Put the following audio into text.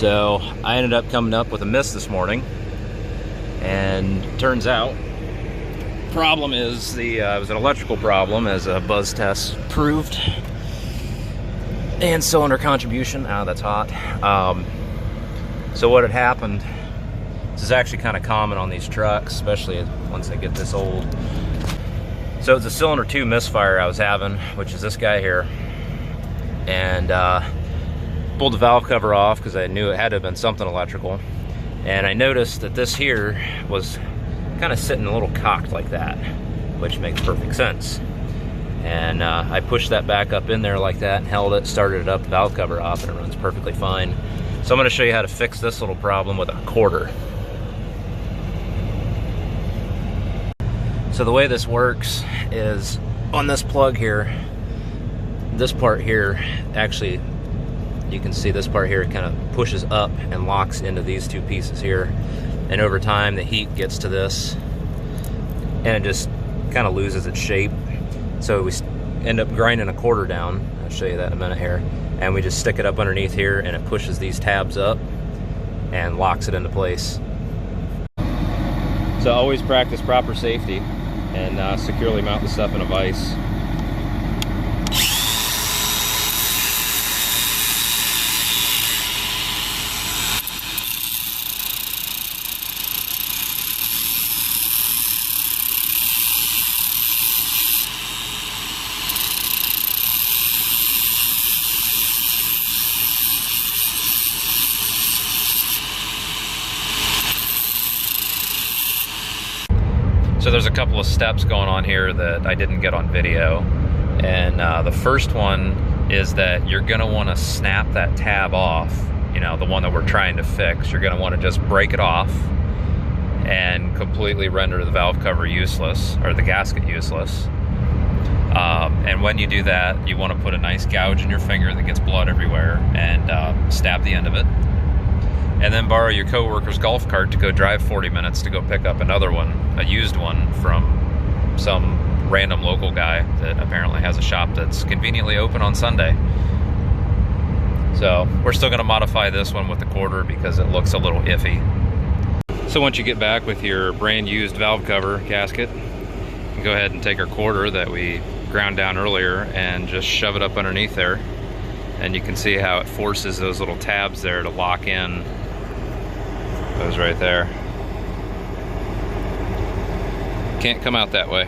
So I ended up coming up with a miss this morning, and turns out problem is it was an electrical problem, as a buzz test proved, and cylinder contribution. That's hot. So what had happened, this is actually kind of common on these trucks, especially once they get this old. So it's a cylinder 2 misfire I was having, which is this guy here, and pulled the valve cover off because I knew it had to have been something electrical, and I noticed that this here was kind of sitting a little cocked like that, which makes perfect sense. And I pushed that back up in there like that and held it, started it up, the valve cover off, and it runs perfectly fine. So I'm going to show you how to fix this little problem with a quarter. So the way this works is on this plug here, this part here, actually you can see this part here kind of pushes up and locks into these two pieces here. And over time the heat gets to this and it just kind of loses its shape. So we end up grinding a quarter down. I'll show you that in a minute here. And we just stick it up underneath here and it pushes these tabs up and locks it into place. So always practice proper safety and securely mount the stuff in a vise. So there's a couple of steps going on here that I didn't get on video. And the first one is that you're gonna wanna snap that tab off, you know, the one that we're trying to fix. You're gonna wanna just break it off and completely render the valve cover useless, or the gasket useless. And when you do that, you wanna put a nice gouge in your finger that gets blood everywhere and stab the end of it. And then borrow your coworker's golf cart to go drive 40 minutes to go pick up another one, a used one, from some random local guy that apparently has a shop that's conveniently open on Sunday. So we're still gonna modify this one with the quarter because it looks a little iffy. So once you get back with your brand used valve cover gasket, you can go ahead and take our quarter that we ground down earlier and just shove it up underneath there. And you can see how it forces those little tabs there to lock in. Those right there. Can't come out that way.